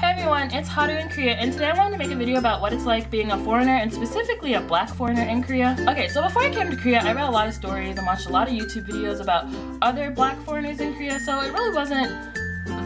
Hey everyone, it's HaruInKorea, and today I wanted to make a video about what it's like being a foreigner, and specifically a black foreigner in Korea. Okay, so before I came to Korea, I read a lot of stories and watched a lot of YouTube videos about other black foreigners in Korea, so it really wasn't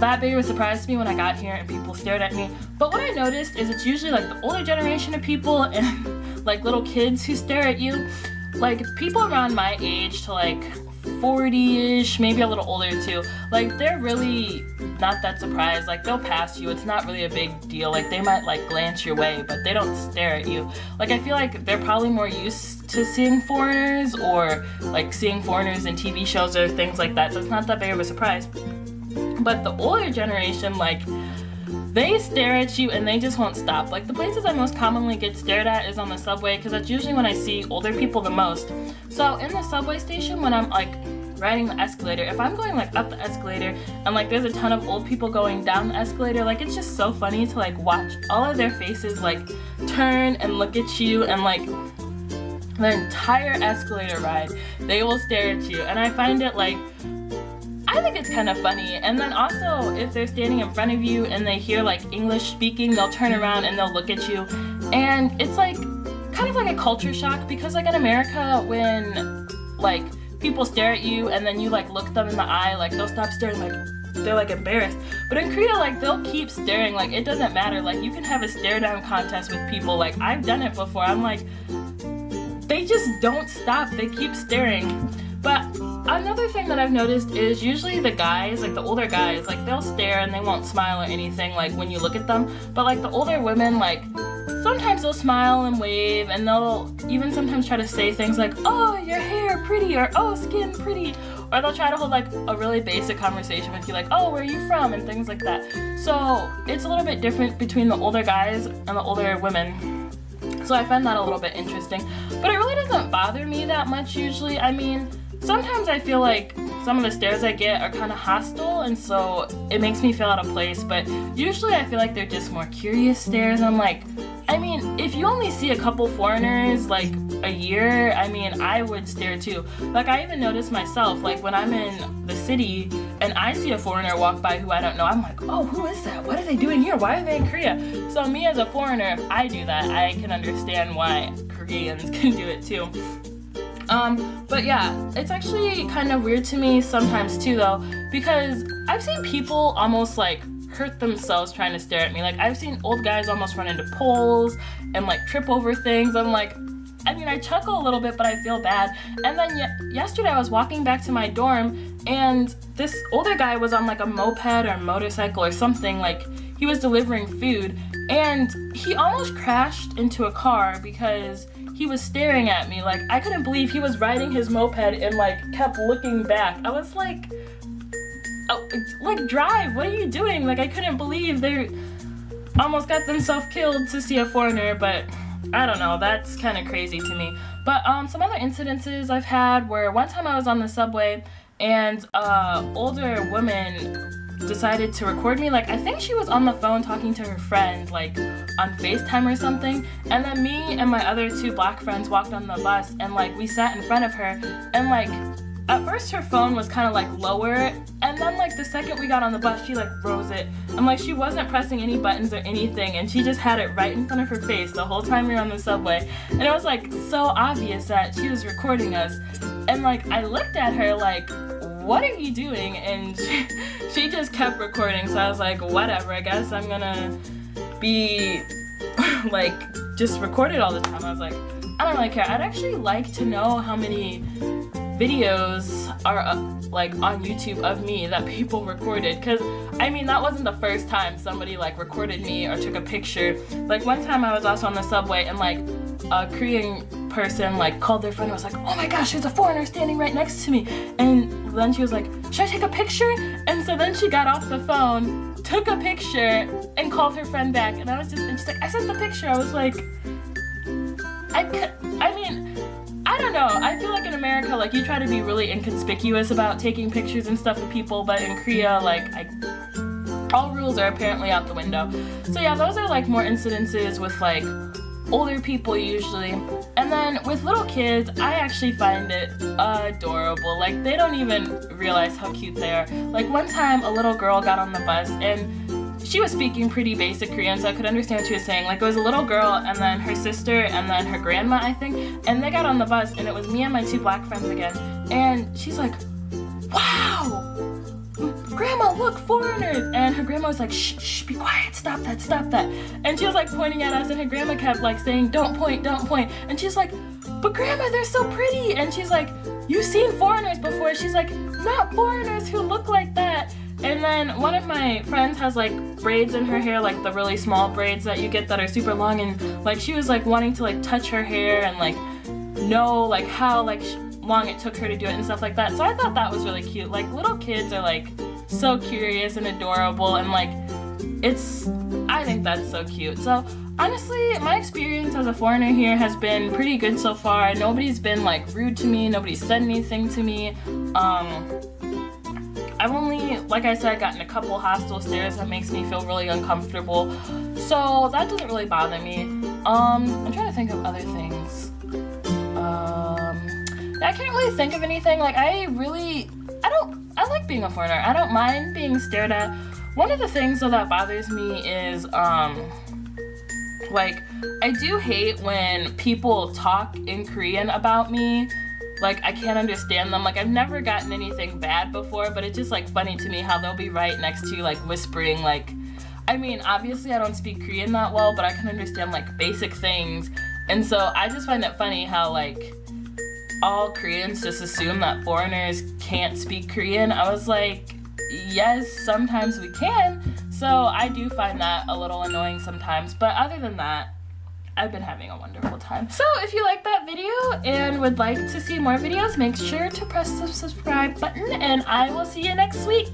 that big of a surprise to me when I got here and people stared at me. But what I noticed is it's usually like the older generation of people and like little kids who stare at you. Like people around my age to like 40-ish, maybe a little older too, like they're really not that surprised. Like they'll pass you, it's not really a big deal. Like they might like glance your way, but they don't stare at you. Like I feel like they're probably more used to seeing foreigners, or like seeing foreigners in TV shows or things like that, so it's not that big of a surprise. But the older generation, like they stare at you and they just won't stop. Like the places I most commonly get stared at is on the subway, because that's usually when I see older people the most. So in the subway station, when I'm like riding the escalator, if I'm going like up the escalator and like there's a ton of old people going down the escalator, like it's just so funny to like watch all of their faces like turn and look at you, and like the entire escalator ride they will stare at you, and I find it like, I think it's kind of funny. And then also if they're standing in front of you and they hear like English speaking, they'll turn around and they'll look at you, and it's like kind of like a culture shock, because like in America, when like people stare at you and then you like look them in the eye, like they'll stop staring, like they're like embarrassed. But in Korea, like they'll keep staring, like it doesn't matter. Like you can have a stare down contest with people. Like I've done it before. I'm like, they just don't stop, they keep staring. But another thing that I've noticed is usually the guys, like the older guys, like they'll stare and they won't smile or anything like when you look at them. But like the older women, like sometimes they'll smile and wave, and they'll even sometimes try to say things like, oh, your hair pretty, or oh, skin pretty. Or they'll try to hold like a really basic conversation with you, like, oh, where are you from, and things like that. So it's a little bit different between the older guys and the older women. So I find that a little bit interesting. But it really doesn't bother me that much usually. I mean, sometimes I feel like some of the stares I get are kind of hostile, and so it makes me feel out of place, but usually I feel like they're just more curious stares. I'm like, I mean, if you only see a couple foreigners like a year, I mean, I would stare too. Like I even notice myself, like when I'm in the city and I see a foreigner walk by who I don't know, I'm like, oh, who is that? What are they doing here? Why are they in Korea? So me as a foreigner, if I do that, I can understand why Koreans can do it too. But yeah, it's actually kind of weird to me sometimes too though, because I've seen people almost like hurt themselves trying to stare at me. Like I've seen old guys almost run into poles and like trip over things. I'm like, I mean, I chuckle a little bit, but I feel bad. And then yesterday I was walking back to my dorm, and this older guy was on like a moped or motorcycle or something, like he was delivering food, and he almost crashed into a car because he was staring at me. Like I couldn't believe he was riding his moped and like kept looking back. I was like, oh, like drive, what are you doing? Like I couldn't believe they almost got themselves killed to see a foreigner. But I don't know, that's kind of crazy to me. But some other incidences I've had were one time I was on the subway and older woman decided to record me. Like I think she was on the phone talking to her friend like on FaceTime or something, and then me and my other two black friends walked on the bus, and like we sat in front of her, and like at first her phone was kind of like lower, and then like the second we got on the bus she like rose it, and like she wasn't pressing any buttons or anything, and she just had it right in front of her face the whole time we were on the subway, and it was like so obvious that she was recording us. And like I looked at her like, what are you doing? And she just kept recording, so I was like, whatever, I guess I'm gonna be like just recorded all the time. I was like, I don't really care. I'd actually like to know how many videos are like on YouTube of me that people recorded, because I mean that wasn't the first time somebody like recorded me or took a picture. Like one time I was also on the subway, and like a Korean person like called their friend and was like, oh my gosh, there's a foreigner standing right next to me, and then she was like, should I take a picture? And so then she got off the phone, took a picture, and called her friend back, and she's like, I sent the picture. I was like, I mean, I don't know, I feel like in America, like you try to be really inconspicuous about taking pictures and stuff of people, but in Korea, like all rules are apparently out the window. So yeah, those are like more incidences with like older people usually. And then with little kids, I actually find it adorable. Like they don't even realize how cute they are. Like one time a little girl got on the bus and she was speaking pretty basic Korean, so I could understand what she was saying. Like, it was a little girl and then her sister and then her grandma, I think, and they got on the bus and it was me and my 2 black friends again, and she's like, wow, Grandma, look, foreigners! And her grandma was like, shh, shh, be quiet, stop that, stop that. And she was like pointing at us, and her grandma kept like saying, don't point, don't point. And she's like, but Grandma, they're so pretty. And she's like, you've seen foreigners before. She's like, not foreigners who look like that. And then one of my friends has like braids in her hair, like the really small braids that you get that are super long, and like she was like wanting to like touch her hair and like know like how like long it took her to do it and stuff like that. So I thought that was really cute. Like, little kids are like so curious and adorable, and like I think that's so cute. So honestly, my experience as a foreigner here has been pretty good so far. Nobody's been like rude to me, nobody said anything to me. I've only, like I said, gotten a couple hostile stares that makes me feel really uncomfortable, so that doesn't really bother me. I'm trying to think of other things. I can't really think of anything. Like, I like being a foreigner. I don't mind being stared at. One of the things though that bothers me is, like, I do hate when people talk in Korean about me. Like, I can't understand them. Like, I've never gotten anything bad before, but it's just like funny to me how they'll be right next to you, like whispering, like, I mean, obviously I don't speak Korean that well, but I can understand like basic things. And so I just find it funny how like all Koreans just assume that foreigners can't speak Korean. I was like, yes, sometimes we can. So I do find that a little annoying sometimes, but other than that, I've been having a wonderful time. So if you liked that video and would like to see more videos, make sure to press the subscribe button, and I will see you next week.